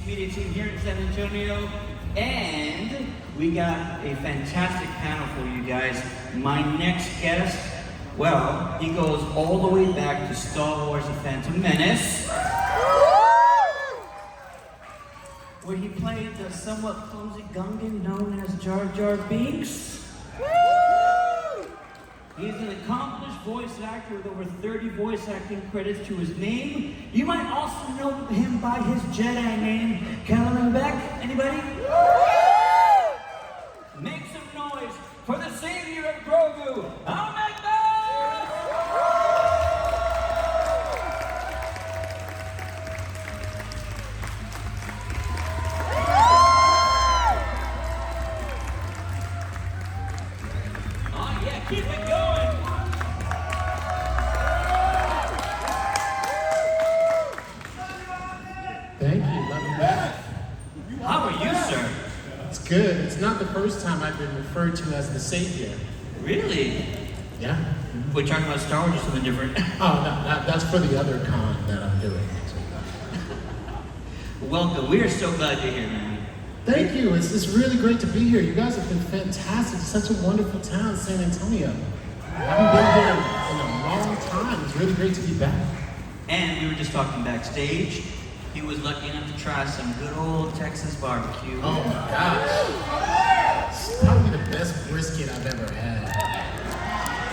media team here in San Antonio, and we got a fantastic panel for you guys. My next guest, well, he goes all the way back to Star Wars: The Phantom Menace, where he played the somewhat clumsy Gungan known as Jar Jar Binks. He's an accomplished voice actor with over 30 voice acting credits to his name. You might also know him by his Jedi name, Callum Beck. Anybody? Make some noise for the savior of Grogu, Ahmed! Keep it going! Thank you, love you back. How are you, sir? It's good. It's not the first time I've been referred to as the savior. Really? Yeah. We're talking about Star Wars or something different? Oh, no, that's for the other con that I'm doing. Welcome. We are so glad you're here, man. Thank you. It's really great to be here. You guys have been fantastic. It's such a wonderful town, San Antonio. I haven't been here in a long time. It's really great to be back. And we were just talking backstage. He was lucky enough to try some good old Texas barbecue. Oh my gosh. It's probably the best brisket I've ever had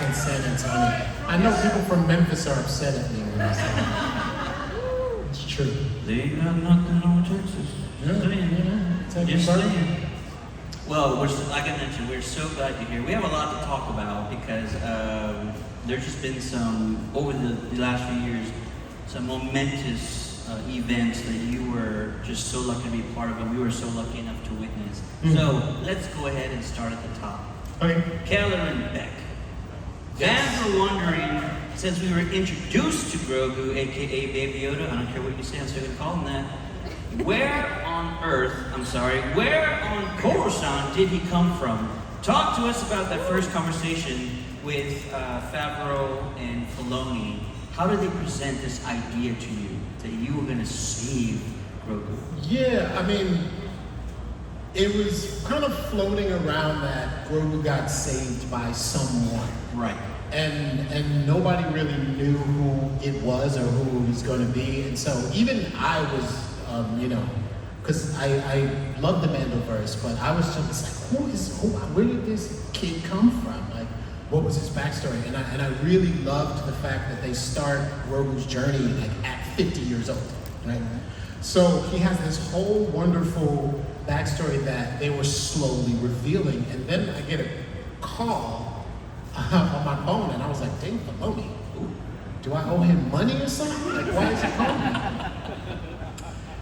in San Antonio. I know people from Memphis are upset at me when I say that. It's true. They ain't got nothing on Texas. Just saying. Well, like I mentioned, we're so glad you're here. We have a lot to talk about because there's just been some, over the last few years, some momentous events that you were just so lucky to be a part of, and we were so lucky enough to witness. Mm-hmm. So let's go ahead and start at the top. Okay. Callum Beck. Fans were wondering, since we were introduced to Grogu, aka Baby Yoda, I don't care what you say, I'm still gonna call him that. Where on Coruscant did he come from? Talk to us about that first conversation with Favreau and Filoni. How did they present this idea to you that you were going to save Grogu? Yeah, I mean, it was kind of floating around that Grogu got saved by someone. Right. And nobody really knew who it was or who it was going to be. And so even I was, because I love the Mandoverse, but I was just like, where did this kid come from? Like, what was his backstory? And I really loved the fact that they start Grogu's journey like at 50 years old, right? So he has this whole wonderful backstory that they were slowly revealing. And then I get a call on my phone, and I was like, dang, Filoni, do I owe him money or something? Like, why is he calling me?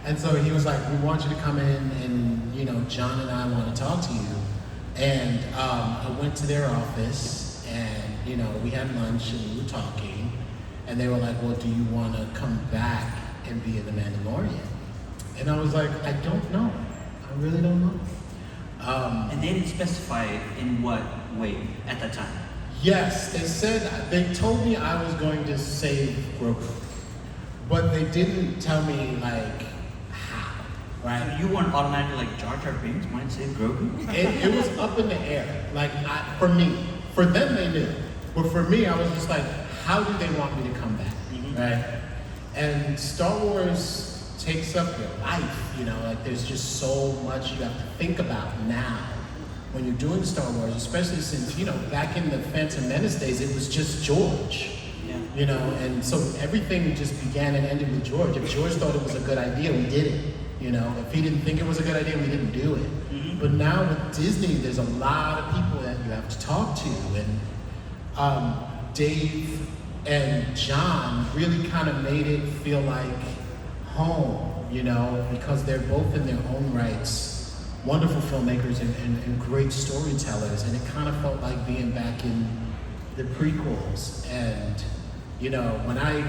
And so he was like, we want you to come in and, John and I want to talk to you. And I went to their office and, we had lunch and we were talking. And they were like, well, do you want to come back and be in The Mandalorian? And I was like, I don't know. I really don't know. And they didn't specify in what way at that time? Yes, they told me I was going to save Grogu. But they didn't tell me, like, right. So you weren't automatically like Jar Jar Binks might save Grogu? It was up in the air. Like, for me. For them, they knew. But for me, I was just like, how do they want me to come back? Mm-hmm. Right? And Star Wars takes up your life, like there's just so much you have to think about now when you're doing Star Wars, especially since, back in the Phantom Menace days, it was just George. Yeah. And so everything just began and ended with George. If George thought it was a good idea, we did it. If he didn't think it was a good idea, we didn't do it. Mm-hmm. But now with Disney, there's a lot of people that you have to talk to. And Dave and John really kind of made it feel like home, because they're both in their own rights, wonderful filmmakers and great storytellers. And it kind of felt like being back in the prequels. And, when I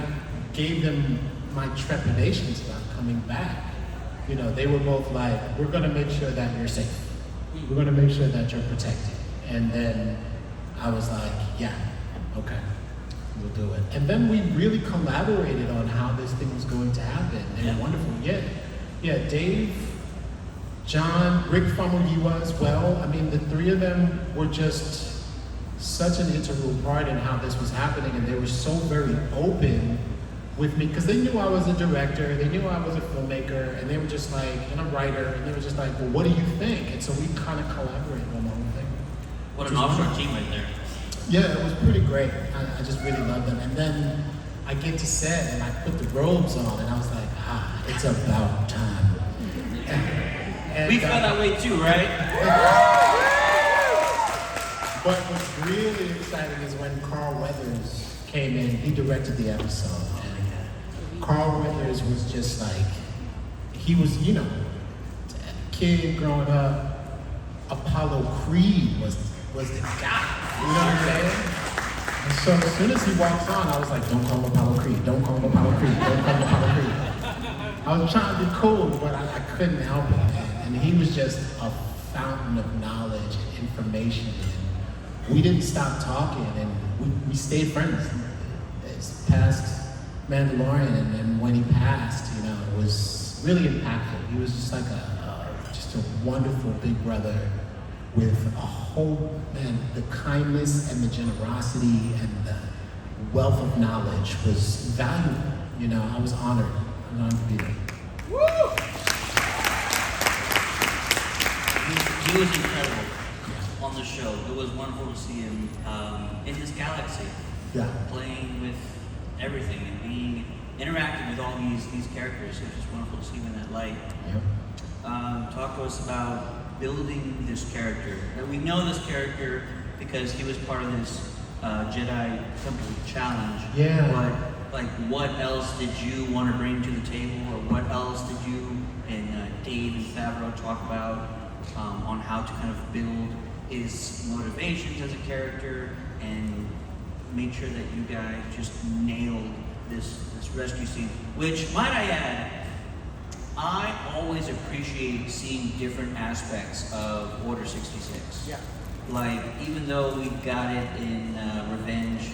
gave them my trepidations about coming back, they were both like, we're going to make sure that you're safe. We're going to make sure that you're protected. And then I was like, yeah, okay, we'll do it. And then we really collaborated on how this thing was going to happen. And wonderful, yeah. Yeah, Dave, John, Rick Famuyiwa as well. I mean, the three of them were just such an integral part in how this was happening, and they were so very open with me because they knew I was a director, they knew I was a filmmaker, and they were just like, and a writer, and they were just like, well, what do you think? And so we kind of collaborated on the whole thing. What an awesome team right there. Yeah, it was pretty great. I just really loved them. And then I get to set and I put the robes on, and I was like, it's about time. And, we felt that way too, right? But what's really exciting is when Carl Weathers came in, he directed the episode. And Carl Weathers was just like, he was, you know, a kid growing up, Apollo Creed was the guy. You know what I'm saying? And so as soon as he walks on, I was like, don't call him Apollo Creed, don't call him Apollo Creed, don't call him Apollo Creed. I was trying to be cool, but I couldn't help it, man. And he was just a fountain of knowledge and information. And we didn't stop talking, and we stayed friends. It's past Mandalorian, and when he passed, you know, it was really impactful. He was just like just a wonderful big brother with a whole, man, the kindness and the generosity and the wealth of knowledge was valuable. You know, I was honored to be there. Woo! He was incredible on the show. It was wonderful to see him in this galaxy, playing with everything and being interacting with all these characters. It was just wonderful to see him in that light. Talk to us about building this character. Now, we know this character because he was part of this Jedi Temple Challenge. But what else did you want to bring to the table, or what else did you and Dave and Favreau talk about on how to kind of build his motivations as a character and make sure that you guys just nailed this rescue scene? Which, might I add, I always appreciate seeing different aspects of Order 66. Like, even though we got it in Revenge,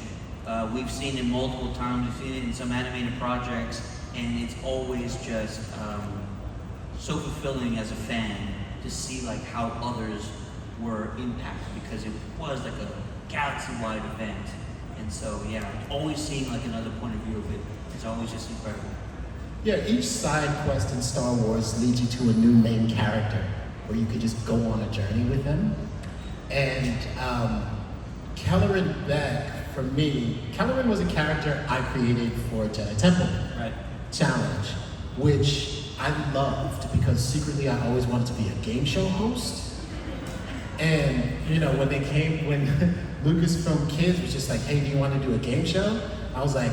we've seen it multiple times, we've seen it in some animated projects, and it's always just so fulfilling as a fan to see like how others were impacted, because it was like a galaxy-wide event. And so, always seeing like another point of view of it is always just incredible. Yeah, each side quest in Star Wars leads you to a new main character where you could just go on a journey with them. And Kelleran Beck, for me, Kelleran was a character I created for Jedi Temple Challenge, which I loved because secretly I always wanted to be a game show host. And, you know, when Lucasfilm Kids was just like, hey, do you want to do a game show? I was like,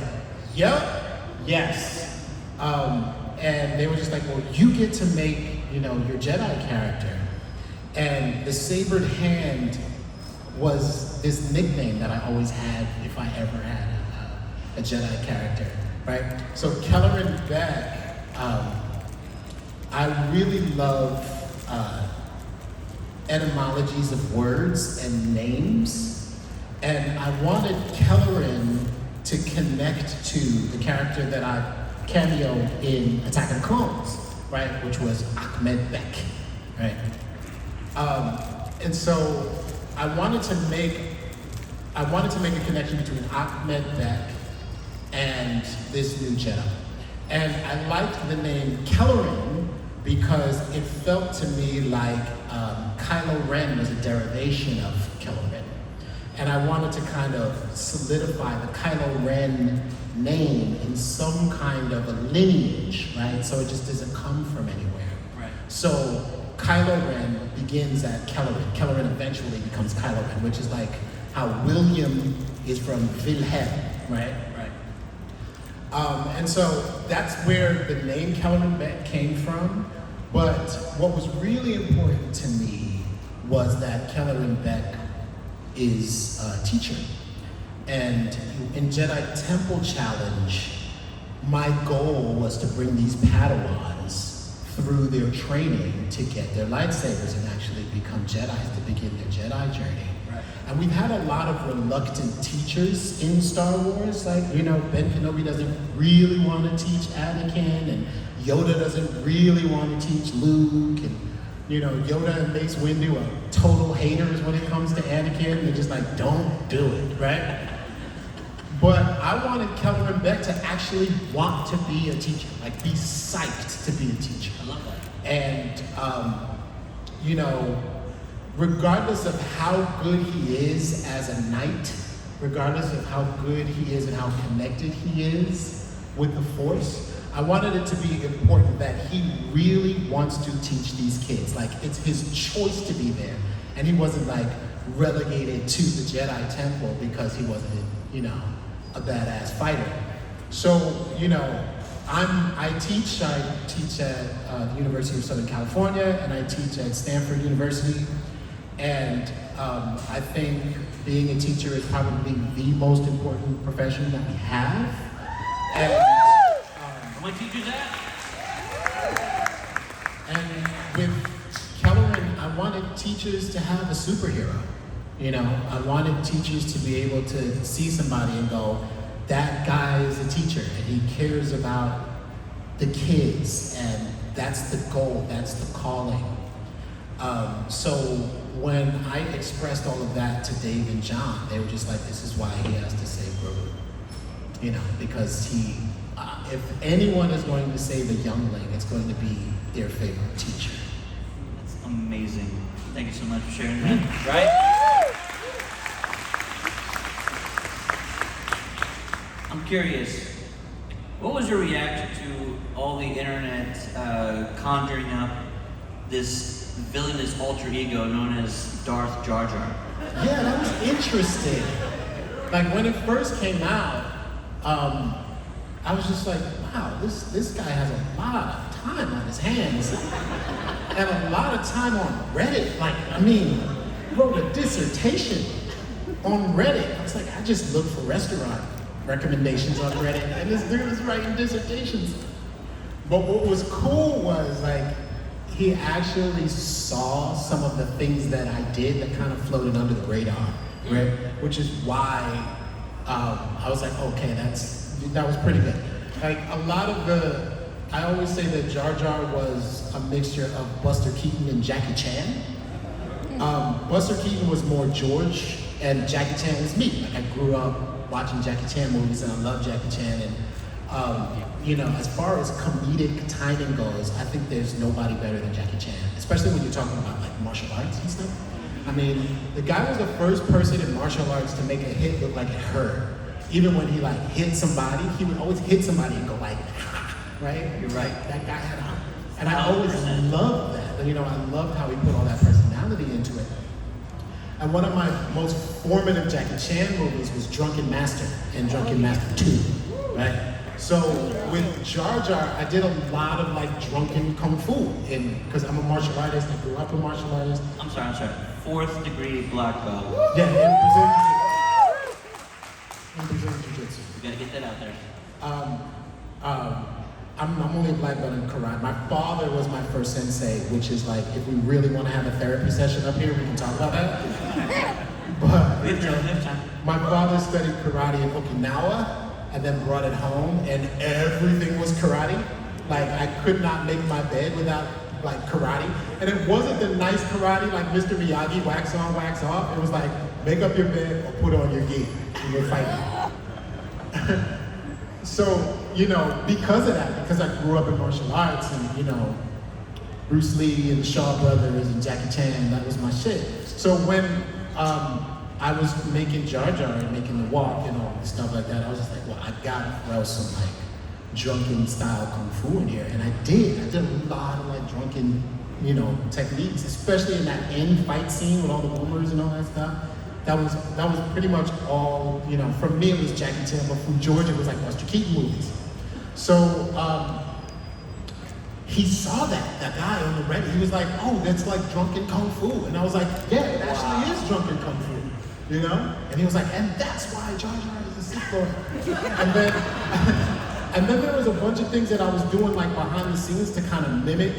yes. And they were just like, well, you get to make, you know, your Jedi character. And the sabered hand was this nickname that I always had if I ever had a Jedi character, right? So Kelleran Beck, I really love etymologies of words and names. And I wanted Kelleran to connect to the character that I cameoed in Attack of the Clones, right? Which was Ahmed Beck, right? And so I wanted to make a connection between Ahmed Beck and this new Jedi. And I liked the name Kelleran because it felt to me like Kylo Ren was a derivation of Kelleran. And I wanted to kind of solidify the Kylo Ren name in some kind of a lineage, right? So it just doesn't come from anywhere. Right. So Kylo Ren begins at Kelleran. Kelleran eventually becomes Kylo Ren, which is like how William is from Wilhelm, right? And so that's where the name Kelleran Beck came from. But what was really important to me was that Kelleran Beck is a teacher. And in Jedi Temple Challenge, my goal was to bring these Padawans through their training to get their lightsabers and actually become Jedis to begin their Jedi journey. Right. And we've had a lot of reluctant teachers in Star Wars, like, you know, Ben Kenobi doesn't really want to teach Anakin, and Yoda doesn't really want to teach Luke, and Yoda and Mace Windu are total haters when it comes to Anakin. They're just like, don't do it, right? But I wanted Kelleran Beck to actually want to be a teacher, like be psyched to be a teacher. I love that. And, regardless of how good he is as a knight, regardless of how good he is and how connected he is with the Force, I wanted it to be important that he really wants to teach these kids. Like, it's his choice to be there. And he wasn't like relegated to the Jedi Temple because he wasn't, a badass fighter. So, I teach at the University of Southern California, and I teach at Stanford University. And I think being a teacher is probably the most important profession that we have. And my teacher's at? And with Kelleran, I wanted teachers to have a superhero. I wanted teachers to be able to see somebody and go, that guy is a teacher and he cares about the kids, and that's the goal, that's the calling. So when I expressed all of that to Dave and John, they were just like, this is why he has to save Grogu. Because if anyone is going to save a youngling, it's going to be their favorite teacher. That's amazing. Thank you so much for sharing that. Right? I'm curious, what was your reaction to all the internet conjuring up this villainous alter ego known as Darth Jar Jar? Yeah, that was interesting. Like, when it first came out, I was just like, wow, this guy has a lot of time on his hands and a lot of time on Reddit. Like, he wrote a dissertation on Reddit. I was like, I just looked for restaurant recommendations on Reddit, and this dude was writing dissertations. But what was cool was, like, he actually saw some of the things that I did that kind of floated under the radar, right? Which is why I was like, okay, that was pretty good. Like, a lot of I always say that Jar Jar was a mixture of Buster Keaton and Jackie Chan. Buster Keaton was more George, and Jackie Chan was me. Like, I grew up watching Jackie Chan movies, and I love Jackie Chan. And as far as comedic timing goes, I think there's nobody better than Jackie Chan, especially when you're talking about like martial arts and stuff. The guy was the first person in martial arts to make a hit look like it hurt. Even when he like hit somebody, he would always hit somebody and go like, right? You're right. That guy had a, and I always loved that. I loved how he put all that personality into it. And one of my most formative Jackie Chan movies was Drunken Master and Drunken Master 2, right? So with Jar Jar, I did a lot of like drunken kung fu, because I'm a martial artist. I grew up a martial artist. I'm sorry. 4th degree black belt. Yeah, in Brazilian Jiu-Jitsu. You gotta get that out there. I'm only a black belt in karate. My father was my first sensei, which is like, if we really want to have a therapy session up here, we can talk about that. But We have time. my father studied karate in Okinawa and then brought it home, and everything was karate. Like, I could not make my bed without like karate. And it wasn't the nice karate like Mr. Miyagi, wax on, wax off. It was like, make up your bed or put on your gi and we're fighting. So, because of that, because I grew up in martial arts and, Bruce Lee and the Shaw Brothers and Jackie Chan, that was my shit. So when I was making Jar Jar and making the walk and all the stuff like that, I was just like, well, I gotta throw some like drunken style kung fu in here. And I did a lot of like drunken, techniques, especially in that end fight scene with all the boomers and all that stuff. That was pretty much all, for me it was Jackie Chan, but from George it was like Buster Keaton movies. So he saw that guy on the Reddit. He was like, oh, that's like drunken kung fu. And I was like, yeah, it actually is drunken kung fu, And he was like, and that's why Jar Jar is a Sith Lord. and then there was a bunch of things that I was doing like behind the scenes to kind of mimic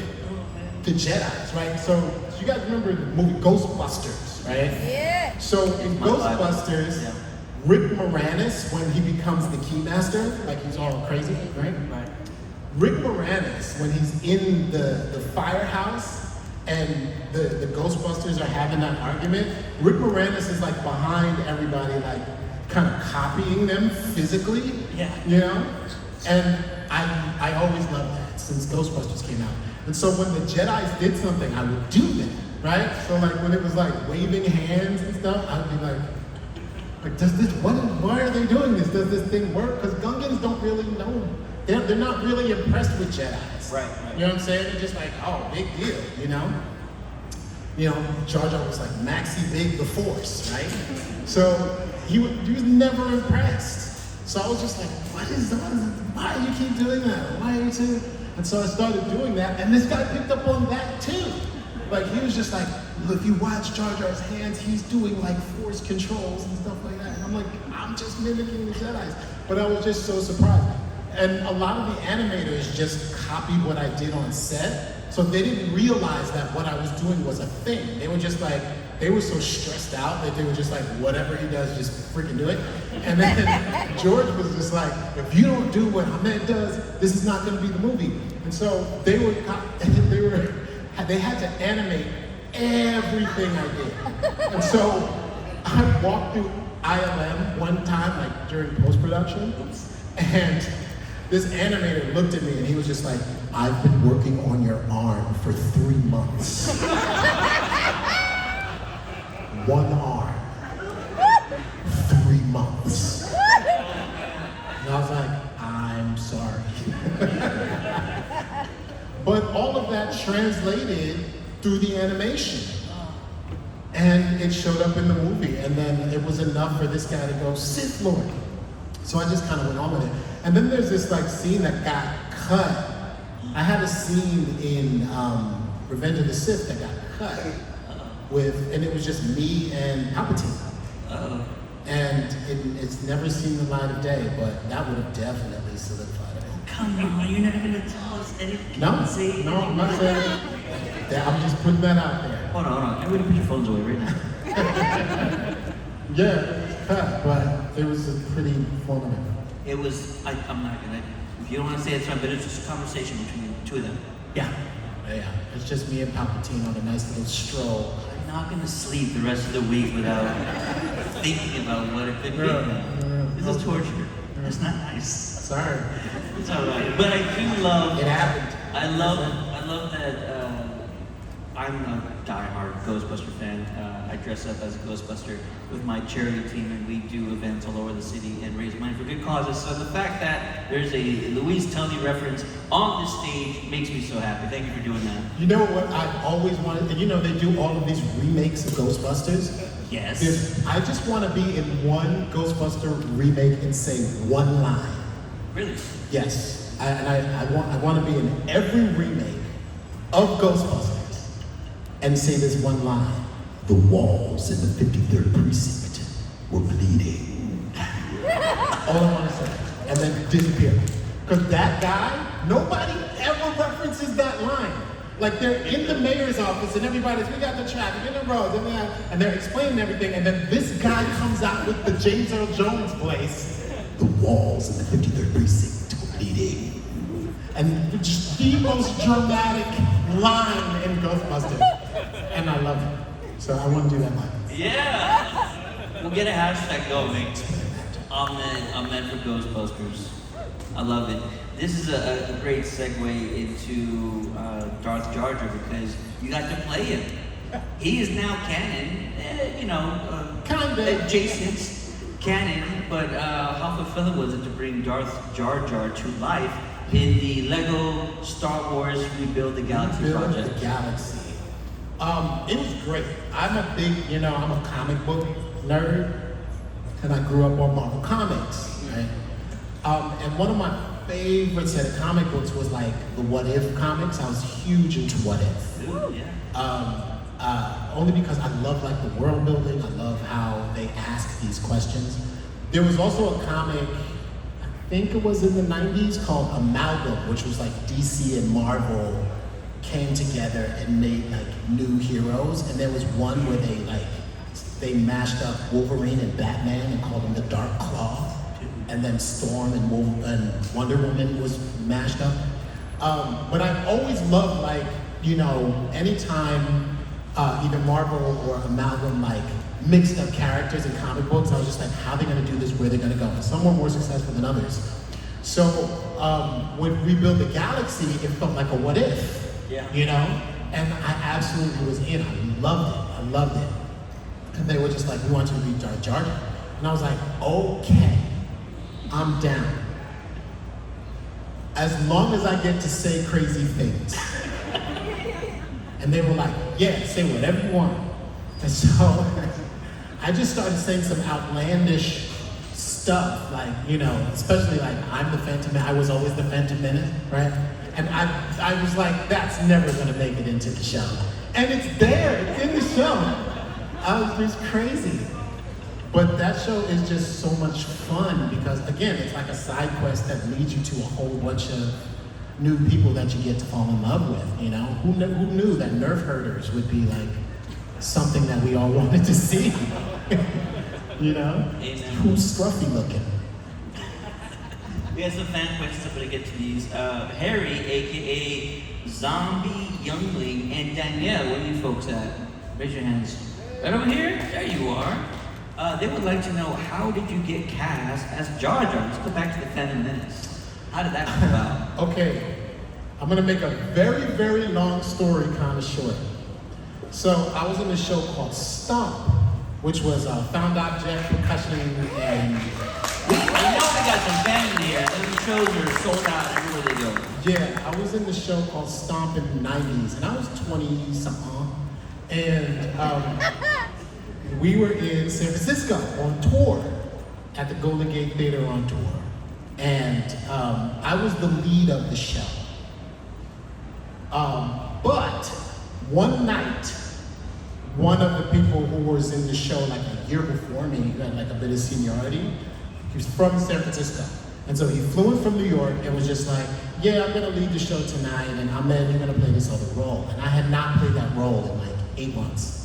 the Jedis, right? So you guys remember the movie Ghostbusters, right? Yeah. So in Ghostbusters, Rick Moranis, when he becomes the Keymaster, like he's all crazy, right? Rick Moranis, when he's in the firehouse and the Ghostbusters are having that argument, Rick Moranis is like behind everybody, like kind of copying them physically. Yeah. You know? And I always loved that since Ghostbusters came out. And so when the Jedis did something, I would do that, right? So like when it was like waving hands and stuff, I'd be like does this, why are they doing this? Does this thing work? Because Gungans don't really know. They're not really impressed with Jedis. Right. You know what I'm saying? They're just like, oh, big deal, you know? You know, Jar Jar was like, Maxi Big the Force, right? So he was never impressed. So I was just like, why do you keep doing that? Why are you doing? And so I started doing that, and this guy picked up on that too. Like he was just like, if you watch Jar Jar's hands, he's doing like force controls and stuff like that. And I'm like, I'm just mimicking the Jedis. But I was just so surprised. And a lot of the animators just copied what I did on set. So they didn't realize that what I was doing was a thing. They were just like, they were so stressed out that they were just like, whatever he does, just freaking do it. And then George was just like, if you don't do what Ahmed does, this is not gonna be the movie. And so they had to animate everything I did. And so I walked through ILM one time, like during post-production, and this animator looked at me and he was just like, I've been working on your arm for 3 months. One arm. 3 months. And I was like, I'm sorry. But all of that translated through the animation. And it showed up in the movie, and then it was enough for this guy to go, Sith Lord. So I just kind of went on with it. And then there's this like scene that got cut. I had a scene in Revenge of the Sith that got cut and it was just me and Palpatine. And it's never seen the light of day, but that would have definitely solidified it. Come on, you're not gonna tell us anything. No, I'm not saying that. I'm just putting that out there. Hold on. Everybody put your phones away right now. Yeah, it was cut, but it was a pretty informative. It was, I'm not gonna, if you don't wanna say it's fine, but it's just a conversation between the two of them. Yeah. It's just me and Palpatine on a nice little stroll. I'm not gonna sleep the rest of the week without thinking about what it could be. This is torture. It's not nice. Sorry. It's alright. But I do love. It happened. I love that. I'm a diehard Ghostbuster fan. I dress up as a Ghostbuster with my charity team, and we do events all over the city and raise money for good causes. So the fact that there's a Louise Tully reference on this stage makes me so happy. Thank you for doing that. You know what I always wanted, and you know they do all of these remakes of Ghostbusters. Yes. I just want to be in one Ghostbuster remake and say one line. Really? Yes. I want to be in every remake of Ghostbusters and say this one line. The walls in the 53rd precinct were bleeding. All I want to say. And then disappear. Because that guy, nobody ever references that line. Like they're in the mayor's office and everybody's, we got the traffic in the roads, and they're explaining everything, and then this guy comes out with the James Earl Jones voice. The walls in the 53rd precinct were bleeding. And just the most dramatic line in Ghostbusters. And I love it. So I want to do that line. Yeah! We'll get a hashtag going. Ahmed for Ghostbusters. I love it. This is a great segue into Darth Jar Jar because you got to play him. He is now canon, kind of adjacent canon, but how fulfilling was it to bring Darth Jar Jar to life in the Lego Star Wars Rebuild the Galaxy project? The Galaxy. It was great. I'm a big, I'm a comic book nerd, and I grew up on Marvel Comics, right? And one of my favorite set of comic books was like the What If comics. I was huge into What If. Ooh, yeah. Only because I love like the world building. I love how they ask these questions. There was also a comic, I think it was in the 90s, called Amalgam, which was like DC and Marvel came together and made like new heroes. And there was one where they mashed up Wolverine and Batman and called them the Dark Claw. And then Storm and Wonder Woman was mashed up. But I've always loved, like, you know, anytime either Marvel or Amalgam like mixed up characters in comic books, I was just like, how are they gonna do this, where they're gonna go? And some were more successful than others. So when we built the Galaxy, it felt like a what if, you know? And I absolutely was in. I loved it. And they were just like, we want you to be Jar Jar. And I was like, okay, I'm down. As long as I get to say crazy things. And they were like, yeah, say whatever you want. And so I just started saying some outlandish stuff, like, you know, especially like, I'm the Phantom Menace. I was always the Phantom Menace, right? And I was like, that's never gonna make it into the show. And it's there, it's in the show. I was just crazy. But that show is just so much fun because, again, it's like a side quest that leads you to a whole bunch of new people that you get to fall in love with, you know? Who knew that nerf herders would be like something that we all wanted to see? You know? Amen. Who's scruffy looking? We have some fan questions. I'm going to get to these. Harry, aka Zombie Youngling, and Danielle, where are you folks at? Raise your hands. Right over here? There you are. They would like to know, how did you get cast as Jar Jar? Let's go back to the Phantom Menace. How did that come about? Okay, I'm gonna make a very, very long story kind of short. So I was in a show called Stomp, which was found object, percussion, and... We know we got some fans here. Those shows are sold out everywhere they go. Yeah, I was in the show called Stomp in the 90s, and I was 20-something. And we were in San Francisco on tour, at the Golden Gate Theater on tour. And I was the lead of the show. But one night, one of the people who was in the show like a year before me, who had like a bit of seniority, he was from San Francisco. And so he flew in from New York and was just like, yeah, I'm gonna lead the show tonight, and Ahmed, you're gonna play this other role. And I had not played that role in like 8 months.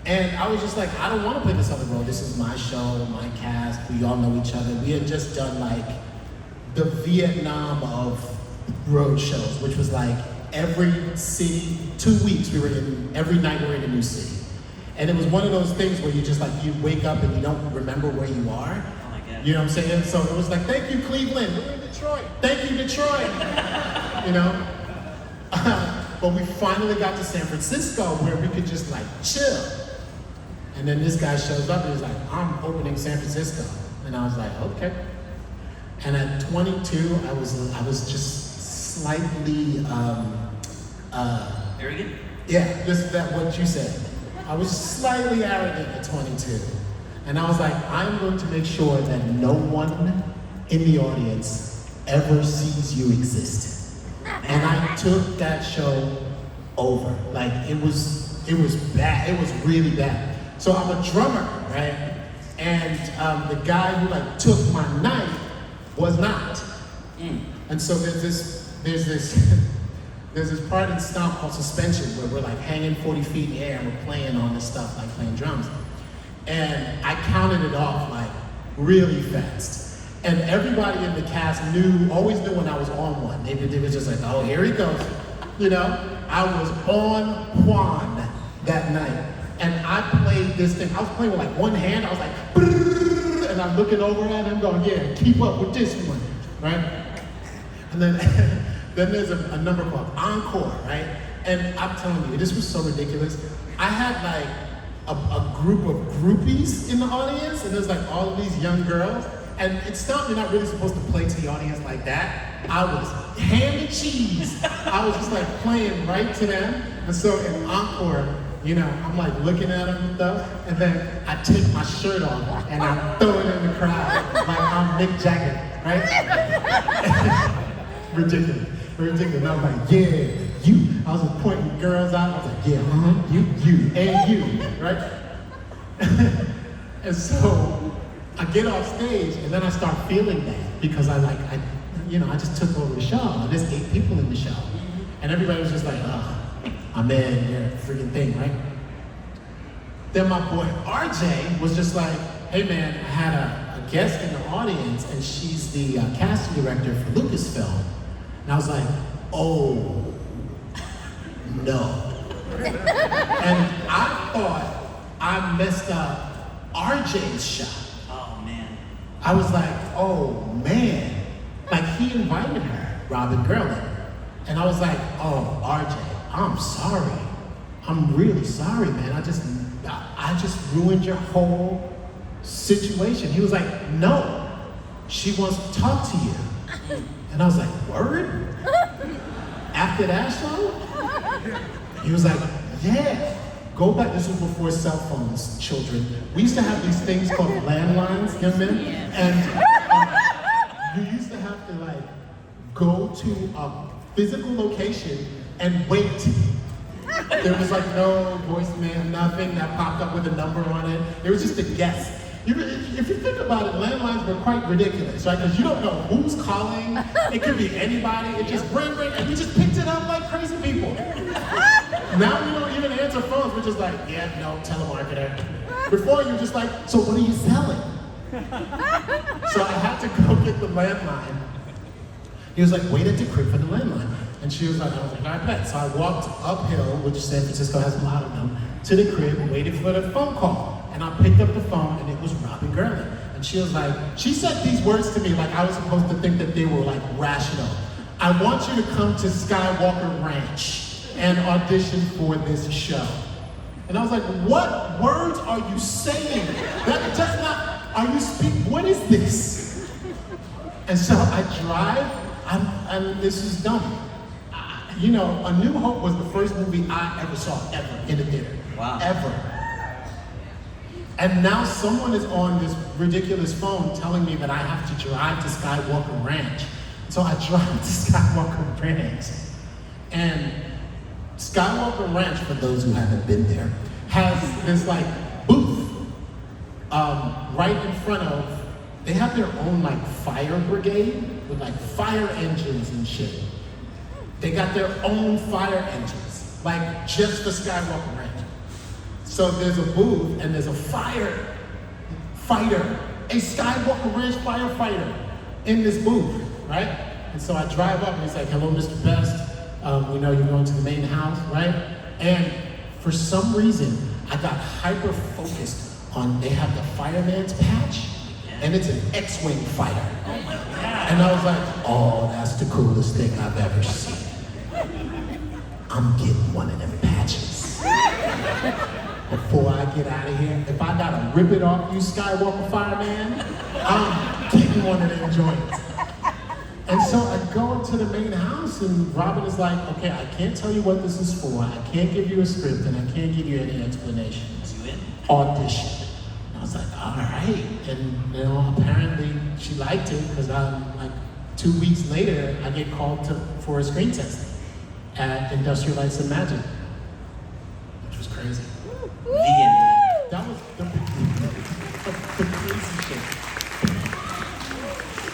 And I was just like, I don't want to play this other role. This is my show, my cast. We all know each other. We had just done like the Vietnam of road shows, which was like every city, 2 weeks every night we were in a new city. And it was one of those things where you just like, you wake up and you don't remember where you are. Oh my God. You know what I'm saying? So it was like, thank you, Cleveland. We're in Detroit. Thank you, Detroit. You know? But we finally got to San Francisco where we could just like chill. And then this guy shows up and he's like, I'm opening San Francisco. And I was like, okay. And at 22, I was just slightly, Arrogant? yeah, just that what you said. I was slightly arrogant at 22. And I was like, I'm going to make sure that no one in the audience ever sees you exist. And I took that show over. Like, it was bad. It was really bad. So I'm a drummer, right? And the guy who like took my night was not. And so there's this part in Stomp called Suspension where we're like hanging 40 feet in the air and we're playing on this stuff, like playing drums. And I counted it off like really fast. And everybody in the cast always knew when I was on one. They were just like, oh, here he goes. You know, I was on Juan that night. And I played this thing. I was playing with like one hand. I was like, and I'm looking over at him going, yeah, keep up with this one, right? And then, then there's a number called Encore, right? And I'm telling you, this was so ridiculous. I had like a group of groupies in the audience, and there's like all of these young girls. And it's not, you're not really supposed to play to the audience like that. I was ham and cheese. I was just like playing right to them. And so in Encore, you know, I'm like looking at them and stuff, and then I take my shirt off and I throw it in the crowd like I'm Mick Jagger, right? Ridiculous. And I was like, yeah, you. I was just pointing girls out. I was like, yeah, you, and you, right? And so I get off stage, and then I start feeling bad because I just took over the show. There's 8 people in the show, and everybody was just like, oh. I'm in your freaking thing, right? Then my boy RJ was just like, hey man, I had a guest in the audience and she's the casting director for Lucasfilm. And I was like, oh, no. And I thought I messed up RJ's shot. Oh, man. I was like, oh, man. Like, he invited her, Robin Gurlin. And I was like, oh, RJ, I'm sorry. I'm really sorry, man. I just ruined your whole situation. He was like, no, she wants to talk to you. And I was like, word? After that show? He was like, yeah. Go back, this was before cell phones, children. We used to have these things called landlines, young men. And you used to have to like go to a physical location and wait. There was like no voicemail, nothing that popped up with a number on it. It was just a guess. If you think about it, landlines were quite ridiculous, right? Because you don't know who's calling. It could be anybody. It just ring, and we just picked it up like crazy people. Now we don't even answer phones. We're just like, yeah, no, telemarketer. Before you're just like, so what are you selling? So I had to go get the landline. He was like, wait at the crib for the landline. And she was like, I was like, all right, bet. So I walked uphill, which San Francisco has a lot of them, to the crib, waited for the phone call. And I picked up the phone, and it was Robin Gurlin. And she was like, she said these words to me like I was supposed to think that they were like rational. I want you to come to Skywalker Ranch and audition for this show. And I was like, what words are you saying? That just not, are you speaking, what is this? And so I drive, and this is dumb. You know, A New Hope was the first movie I ever saw, ever, in the theater. Wow. Ever. And now someone is on this ridiculous phone telling me that I have to drive to Skywalker Ranch. So I drive to Skywalker Ranch. And Skywalker Ranch, for those who haven't been there, has this like booth right in front of, they have their own like fire brigade with like fire engines and shit. They got their own fire engines, like just for Skywalker Ranch. So there's a booth and there's a fighter, a Skywalker Ranch firefighter in this booth, right? And so I drive up and he's like, hello, Mr. Best. We know you're going to the main house, right? And for some reason, I got hyper-focused on, they have the fireman's patch, and it's an X-Wing fighter. Oh my God. And I was like, oh, that's the coolest thing I've ever seen. I'm getting one of them patches. Before I get out of here, if I gotta rip it off you, Skywalker Fireman, I'm getting one of them joints. And so I go into the main house and Robin is like, okay, I can't tell you what this is for, I can't give you a script, and I can't give you any explanations. You in? Audition. And I was like, all right. And you know, apparently she liked it because like 2 weeks later, I get called for a screen test at Industrial Lights and Magic, which was crazy. The end. That was the